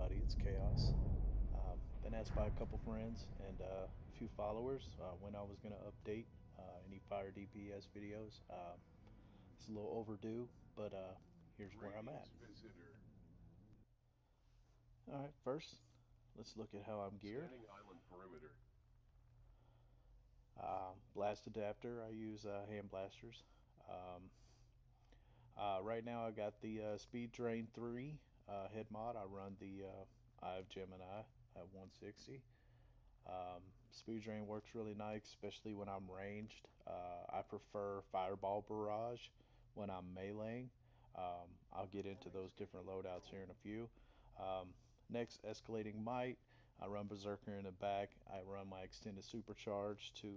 everybody. It's Chaos. Been asked by a couple friends and a few followers when I was going to update any Fire DPS videos. It's a little overdue, but here's where I'm at. Visitor. Alright, first, let's look at how I'm geared. Scanning island perimeter. Blast adapter, I use hand blasters. Um, right now I got the Speed Drain 3 head mod. I run the Eye of Gemini at 160. Speed Drain works really nice, especially when I'm ranged. I prefer Fireball Barrage when I'm meleeing. I'll get into those different loadouts here in a few. Um, Next, Escalating Might. I run Berserker in the back. I run my extended supercharge to,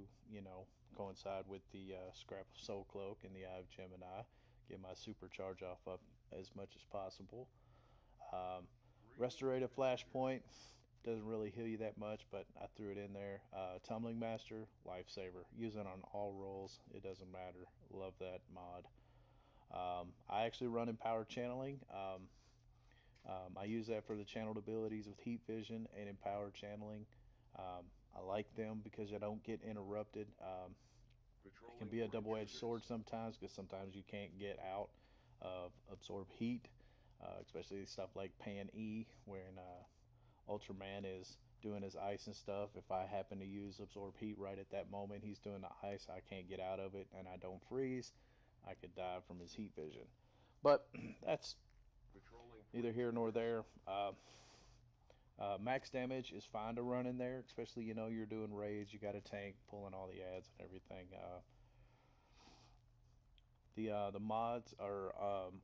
coincide with the Scrap of Soul Cloak and the Eye of Gemini. Get my supercharge off up as much as possible. Restorative Flashpoint doesn't really heal you that much, but I threw it in there. Tumbling Master, lifesaver. Use it on all rolls. It doesn't matter. Love that mod. I actually run Empowered Channeling. I use that for the channeled abilities with Heat Vision and Empowered Channeling. I like them because I don't get interrupted. It can be a double-edged sword sometimes because sometimes you can't get out of absorb heat, especially stuff like Pan E, when Ultraman is doing his ice and stuff. If I happen to use absorb heat right at that moment, he's doing the ice, I can't get out of it, and I don't freeze, I could die from his heat vision. But that's neither here nor there. Max damage is fine to run in there, especially you're doing raids, you got a tank pulling all the ads and everything. The mods are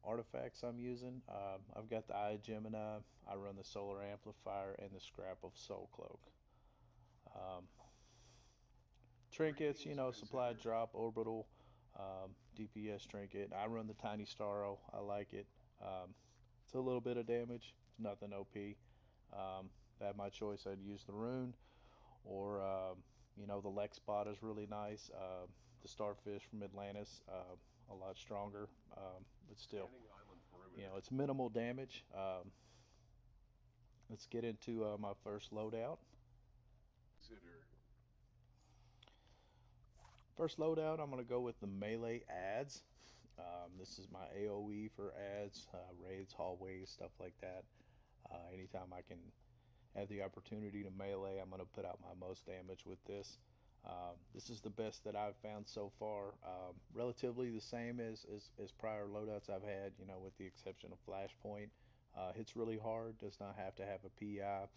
artifacts I'm using. I've got the Eye Gemini. I run the Solar Amplifier and the Scrap of Soul Cloak. Um, Trinkets, supply drop, orbital, DPS trinket. I run the Tiny Starro. I like it. It's a little bit of damage. It's nothing OP. If I had my choice, I'd use the rune, or the Lex bot is really nice. The Starfish from Atlantis, a lot stronger, but still, it's minimal damage. Let's get into my first loadout. First loadout, I'm going to go with the melee ads. This is my AoE for ads, raids, hallways, stuff like that. Anytime I can have the opportunity to melee, I'm going to put out my most damage with this. This is the best that I've found so far. Relatively the same as prior loadouts I've had, with the exception of Flashpoint. Hits really hard, does not have to have a PI.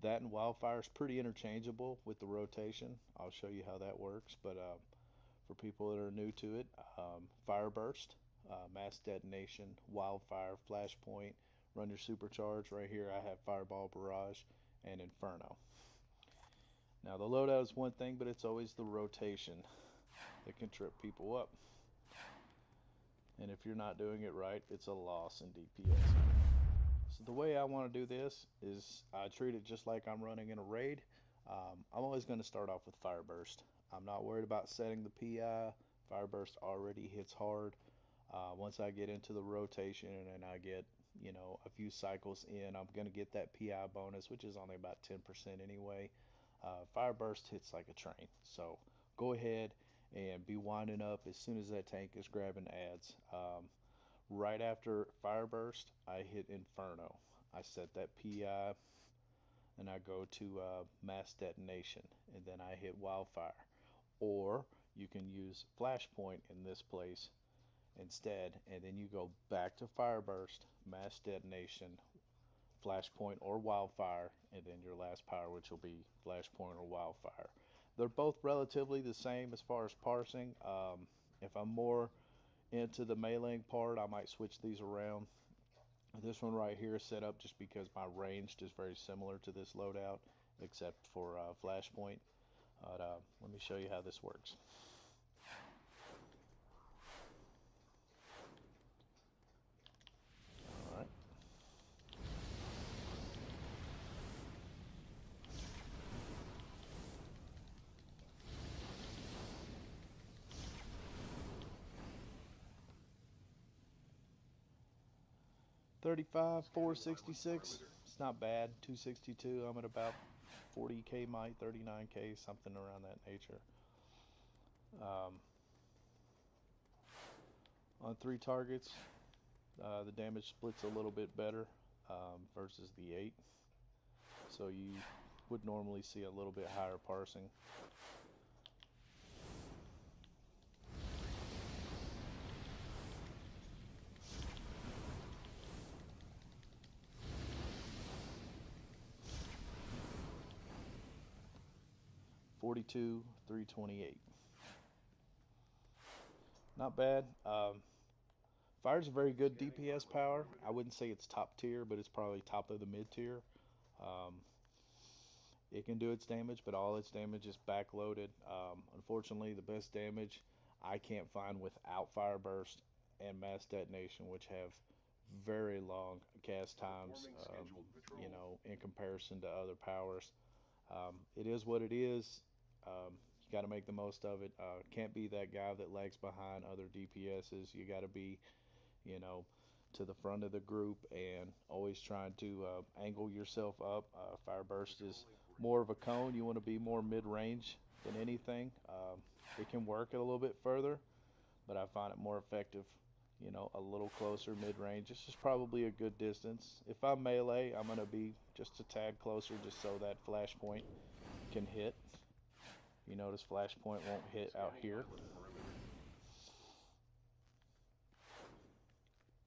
That and Wildfire is pretty interchangeable with the rotation. I'll show you how that works, but for people that are new to it, Fireburst, Mass Detonation, Wildfire, Flashpoint, run your supercharge. Right here I have Fireball Barrage and Inferno. Now the loadout is one thing, but it's always the rotation that can trip people up. And if you're not doing it right, it's a loss in DPS. So the way I want to do this is I treat it just like I'm running in a raid. I'm always going to start off with Fireburst. I'm not worried about setting the PI. Fireburst already hits hard. Once I get into the rotation and I get a few cycles in, I'm going to get that PI bonus, which is only about 10% anyway. Fireburst hits like a train, so go ahead and be winding up as soon as that tank is grabbing ads. Right after Fireburst, I hit Inferno. I set that PI, and I go to Mass Detonation, and then I hit Wildfire. Or you can use Flashpoint in this place instead, and then you go back to Fireburst, Mass Detonation, Flashpoint or Wildfire, and then your last power, which will be Flashpoint or Wildfire. They're both relatively the same as far as parsing. If I'm more into the meleeing part, I might switch these around. This one right here is set up just because my ranged is very similar to this loadout, except for Flashpoint. Let me show you how this works. Alright. 35, 466. It's not bad. 262. I'm at about 40k might, 39k, something around that nature. On 3 targets, the damage splits a little bit better versus the 8. So you would normally see a little bit higher parsing. .42, 328. Not bad. Fire's a very good DPS power. I wouldn't say it's top tier, but it's probably top of the mid tier. Um, it can do its damage, but all its damage is backloaded. Unfortunately, the best damage I can't find without Fire Burst and Mass Detonation, which have very long cast times, in comparison to other powers. It is what it is. You got to make the most of it. Can't be that guy that lags behind other DPSs. You got to be, you know, to the front of the group and always trying to angle yourself up. Fire Burst is more of a cone. You want to be more mid-range than anything. It can work it a little bit further, but I find it more effective, a little closer mid-range. This is probably a good distance. If I'm melee, I'm going to be just a tad closer just so that flashpoint can hit. You notice flashpoint won't hit out here.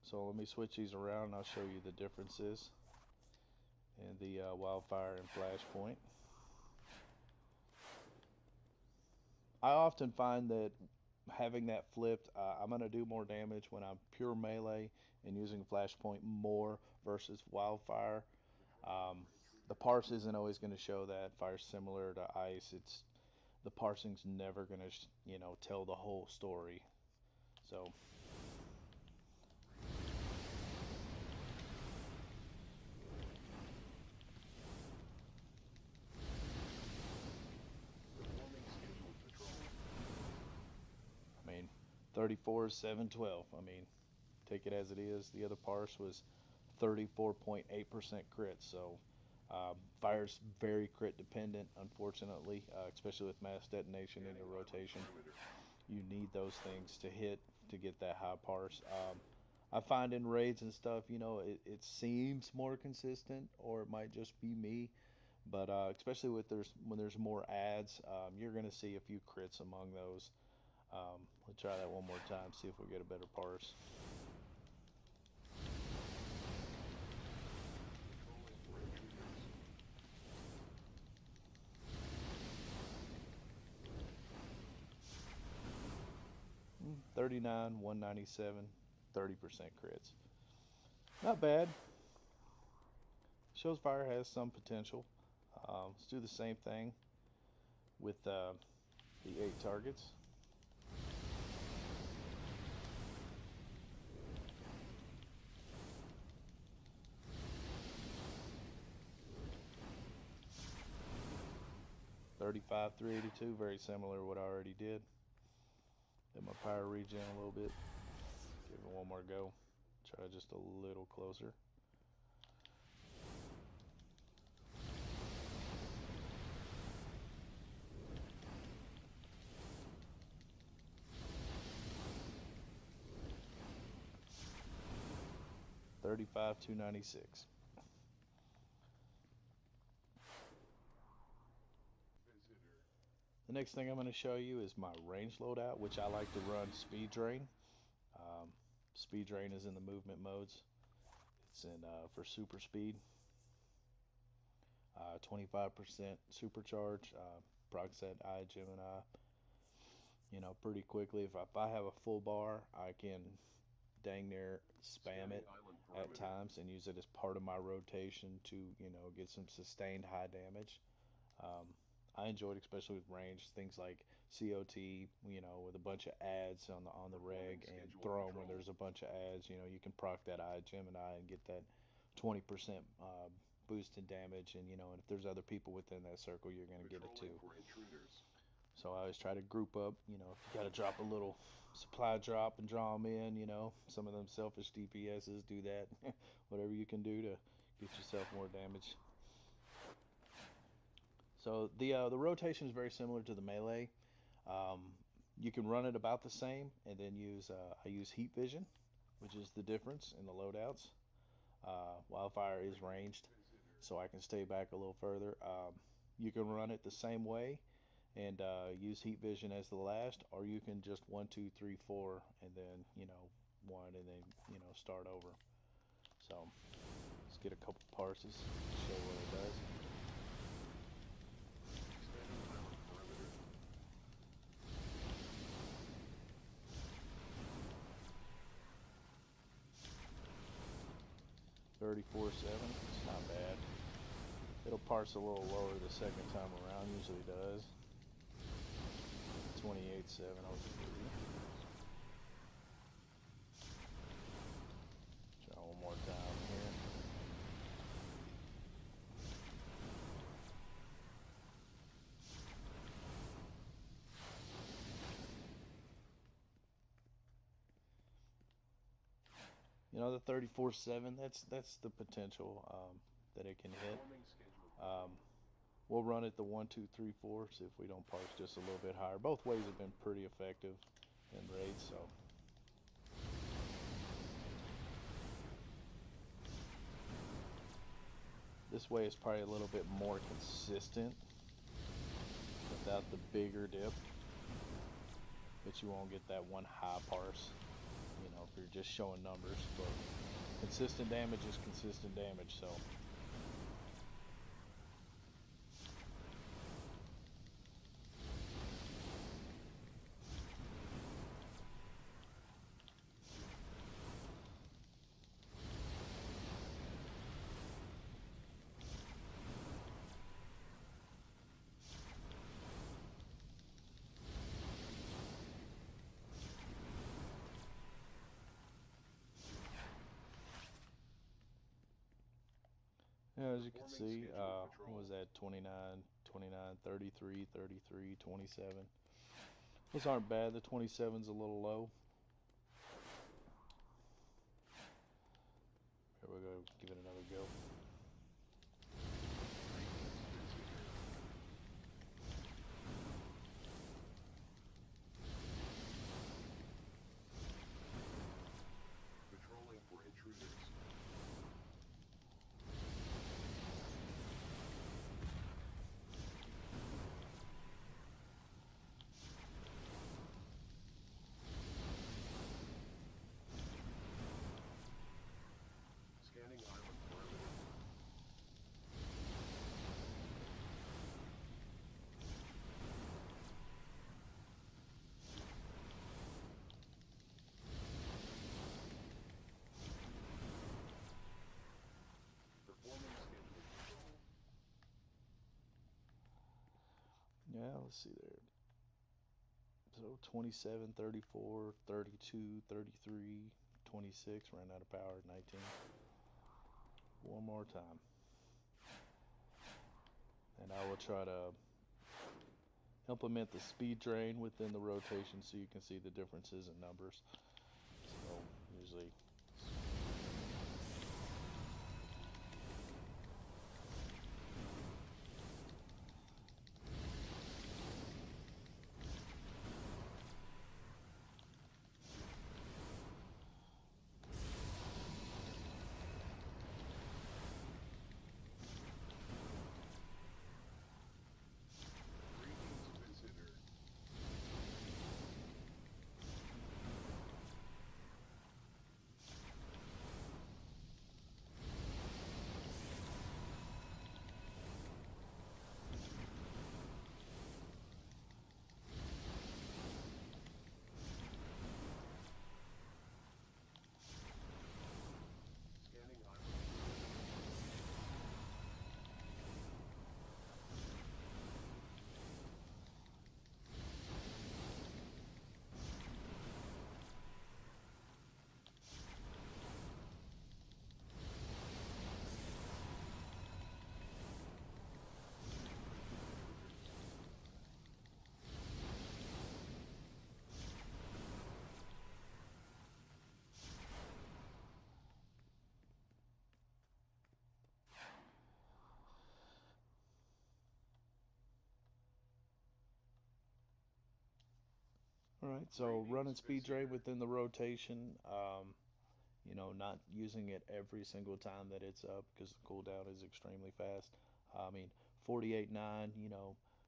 So let me switch these around and I'll show you the differences in the wildfire and flashpoint. I often find that having that flipped, I'm going to do more damage when I'm pure melee and using flashpoint more versus wildfire. The parse isn't always going to show that. Fire's similar to ice. The parsing's never going to, tell the whole story. So I mean, 34 is 712. I mean, take it as it is. The other parse was 34.8% crit. So fire's very crit dependent, unfortunately, especially with mass detonation into rotation. You need those things to hit to get that high parse. I find in raids and stuff, it seems more consistent, or it might just be me. But especially when there's more ads, you're going to see a few crits among those. Let's try that one more time, see if we get a better parse. $39, 197, 30% crits. Not bad. Shows fire has some potential. Let's do the same thing with the 8 targets. $35, 382, very similar to what I already did. Let my power regen a little bit. Give it one more go. Try just a little closer. $35, 296. The next thing I'm going to show you is my range loadout, which I like to run speed drain. Speed drain is in the movement modes. It's in for super speed. 25% supercharge. Procs that eye Gemini. Pretty quickly. If I have a full bar, I can dang near spam it at times and use it as part of my rotation to get some sustained high damage. I enjoyed, especially with range, things like COT, with a bunch of ads on the reg, and Throne where there's a bunch of ads. You can proc that eye Gemini and get that 20% boost in damage, and if there's other people within that circle, you're going to get it too. So I always try to group up, you know, if you got to drop a little supply drop and draw them in, you know, some of them selfish DPSs do that. Whatever you can do to get yourself more damage. So the rotation is very similar to the melee. Um, you can run it about the same, and then use I use heat vision, which is the difference in the loadouts. Wildfire is ranged, so I can stay back a little further. You can run it the same way and use heat vision as the last, or you can just 1, 2, 3, 4, and then one, and then start over. So let's get a couple parses to show what it does. 34.7, it's not bad. It'll parse a little lower the second time around, usually does. 28.7, I'll give you. Try one more time here. You know, the 34.7, that's the potential that it can hit. We'll run it the 1, 2, 3, 4, see if we don't parse just a little bit higher. Both ways have been pretty effective in raids, so. This way is probably a little bit more consistent without the bigger dip, but you won't get that one high parse, you know, if you're just showing numbers. But consistent damage is consistent damage, so. Yeah, as you can see, what was that, 29, 29, 33, 33, 27. Those aren't bad. The 27's a little low. Here we go, give it another go. Patrolling for intruders. Scanning island perimeter. Performing schedule control. Yeah, let's see there. So 27, 34, 32, 33, 26, ran out of power, 19. One more time. And I will try to implement the speed drain within the rotation so you can see the differences in numbers. So usually Greetings, visitor. All right, so running speed drain within the rotation, not using it every single time that it's up because the cooldown is extremely fast. I mean, 48.9,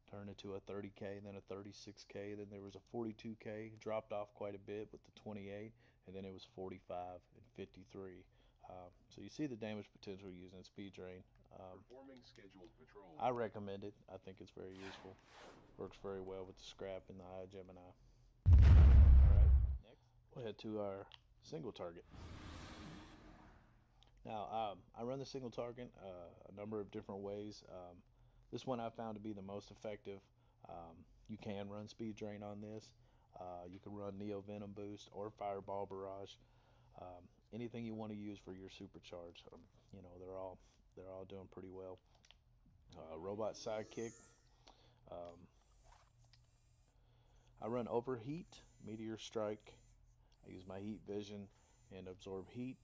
turned into a 30K, then a 36K, then there was a 42K, dropped off quite a bit with the 28, and then it was 45 and 53. So you see the damage potential using speed drain. Performing scheduled patrol. I recommend it. I think it's very useful. Works very well with the scrap and the Eye Gemini. All right, next we'll head to our single target. Now, I run the single target a number of different ways. This one I found to be the most effective. You can run speed drain on this. You can run Neo Venom Boost or Fireball Barrage. Anything you want to use for your supercharge. They're all doing pretty well. Robot Sidekick. I run Overheat, Meteor Strike. I use my heat vision and absorb heat.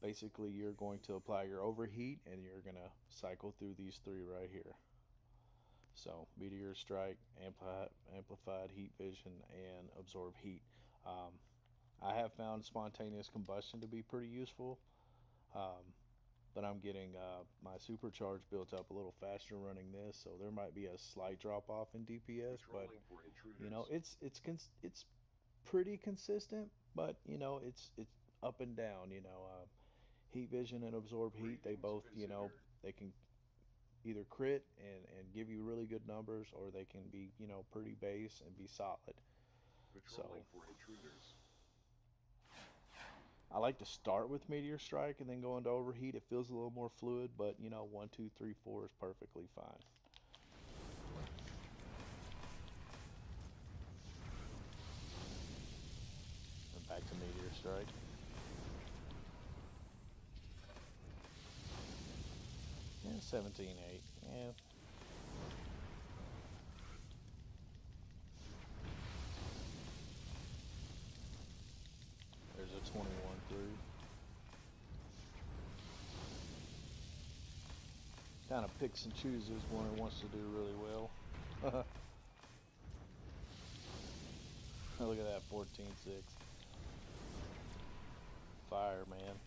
Basically, you're going to apply your overheat and you're going to cycle through these three right here. So, Meteor Strike, Amplified Heat Vision, and Absorb Heat. I have found spontaneous combustion to be pretty useful, but I'm getting my supercharge built up a little faster running this, so there might be a slight drop off in DPS, but it's pretty consistent, but it's up and down. Heat Vision and Absorb Heat, they both they can either crit and give you really good numbers, or they can be pretty base and be solid. Patrolling for intruders. I like to start with Meteor Strike and then go into Overheat. It feels a little more fluid, but 1, 2, 3, 4 is perfectly fine. And back to Meteor Strike. Yeah, 17-8. Yeah. There's a 21-3. Kind of picks and chooses when it wants to do really well. Look at that, 14-6. Fire, man.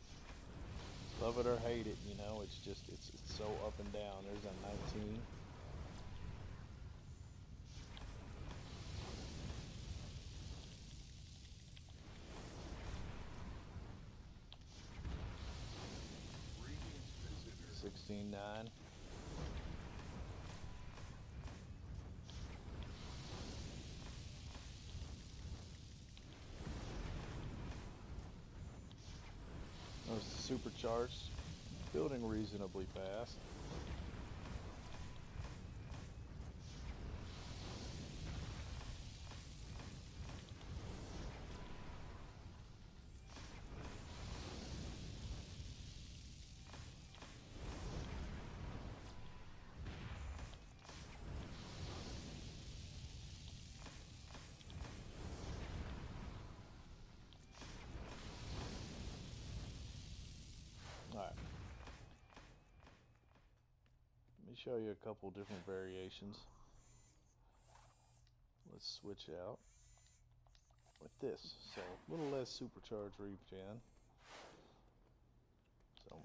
Love it or hate it, it's just, it's so up and down. There's a 19. Greetings, 16-9. Notice the supercharged, building reasonably fast. Alright. Let me show you a couple different variations. Let's switch out like this. So a little less supercharged regen. So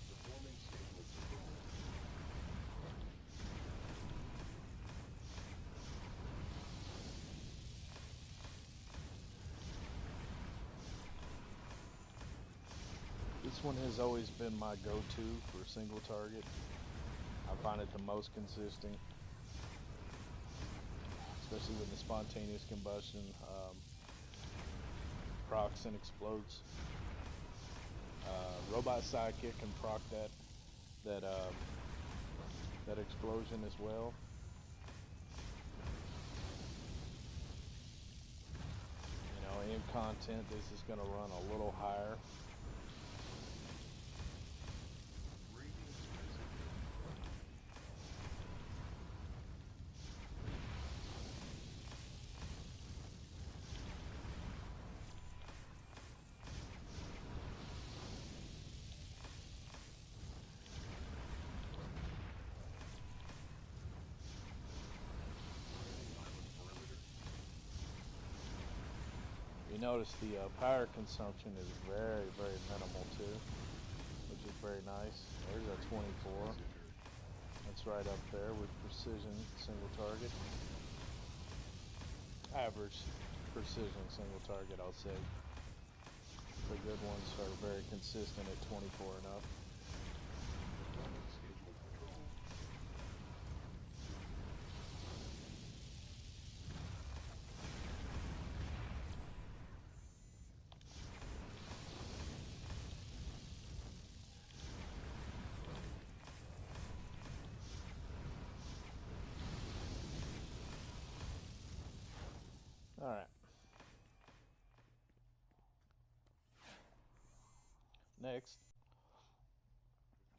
performing scheduled patrol. this one has always been my go-to for single target. I find it the most consistent, especially with the spontaneous combustion. Procs and explodes. Robot Sidekick can proc that explosion as well. Medium content, this is going to run a little higher. Notice the power consumption is very, very minimal too, which is very nice. There's our 24. That's right up there with precision single target. Average precision single target, I'll say. The good ones are very consistent at 24 and up. Alright. Next,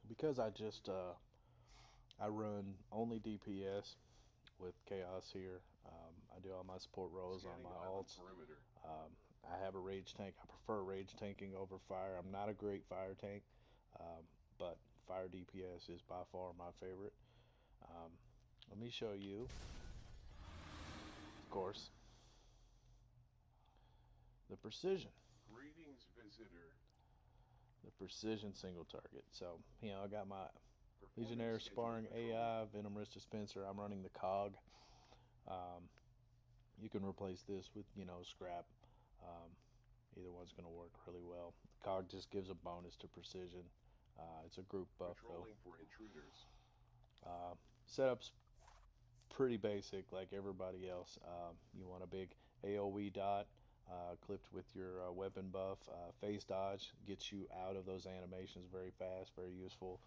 because I run only DPS with Chaos here. I do all my support roles on my alts. I have a rage tank. I prefer rage tanking over fire. I'm not a great fire tank, but fire DPS is by far my favorite. Let me show you, of course, the precision. Greetings, visitor. The precision single target. So, I got my Legionnaire Sparring AI, Venomous Dispenser. I'm running the COG. You can replace this with, scrap. Either one's going to work really well. The COG just gives a bonus to precision. It's a group buff, though. For intruders. Setup's pretty basic, like everybody else. You want a big AoE dot clipped with your weapon buff. Phase dodge gets you out of those animations very fast, very useful.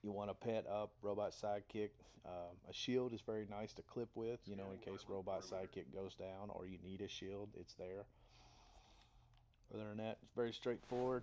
You want a pet up, robot sidekick. A shield is very nice to clip with, in case robot sidekick goes down or you need a shield, it's there. Other than that, it's very straightforward.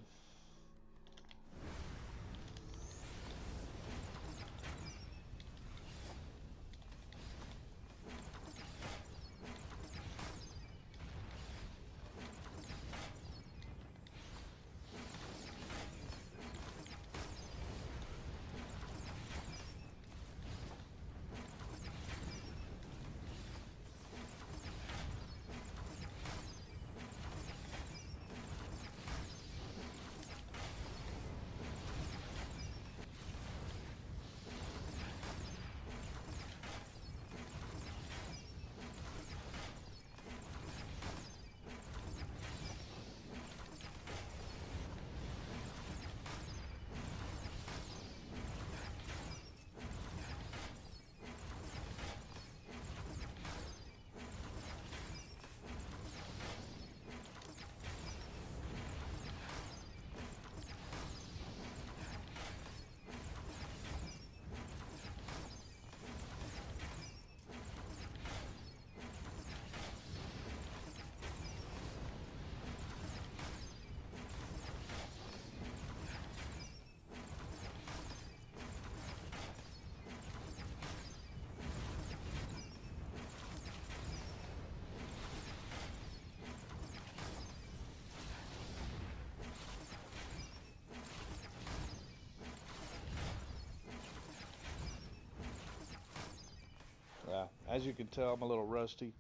As you can tell, I'm a little rusty.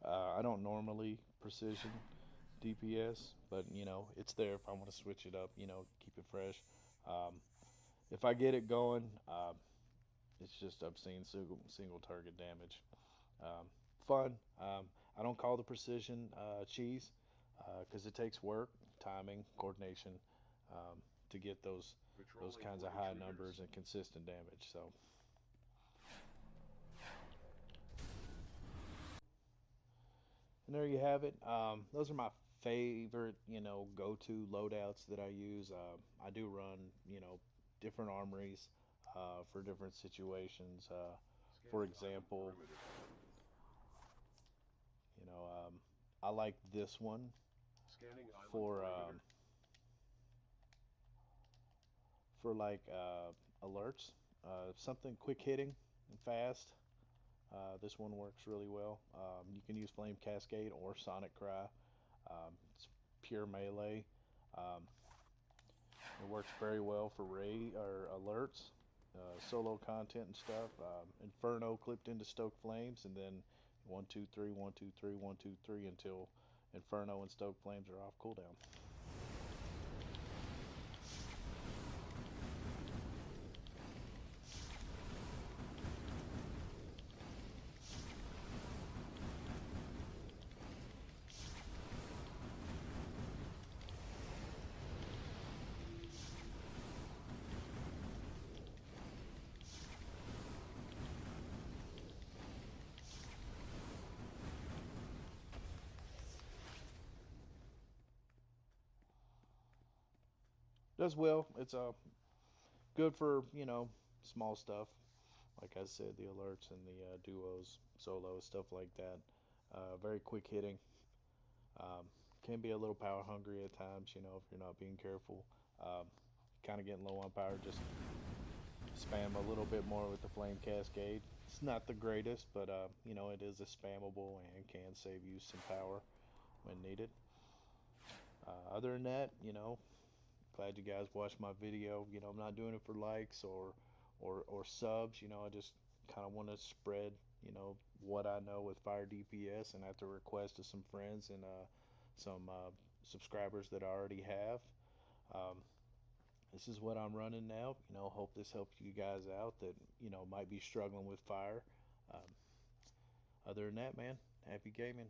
I don't normally precision DPS, but it's there if I want to switch it up, keep it fresh. If I get it going, it's just obscene single target damage. Fun. I don't call the precision cheese because it takes work, timing, coordination to get those kinds of high numbers and consistent damage. So. And there you have it. Those are my favorite, go-to loadouts that I use. I do run, different armories for different situations. For example, I like this one Scanning island for perimeter. like alerts, something quick hitting and fast. This one works really well. You can use Flame Cascade or Sonic Cry. It's pure melee. Um, it works very well for raid or alerts, solo content and stuff. Inferno clipped into Stoke Flames, and then 1, 2, 3, 1, 2, 3, 1, 2, 3 until Inferno and Stoke Flames are off cooldown. Does well. It's good for small stuff. Like I said, the alerts and the duos, solos, stuff like that. Very quick hitting. Um, can be a little power hungry at times, if you're not being careful. Kind of getting low on power, just spam a little bit more with the Flame Cascade. It's not the greatest, but it is a spammable and can save you some power when needed. Other than that, glad you guys watched my video. I'm not doing it for likes or subs. I just kind of want to spread, what I know with Fire DPS, and at the request of some friends and some subscribers that I already have. Um, this is what I'm running now. Hope this helps you guys out that might be struggling with Fire. Um, Other than that, man, happy gaming.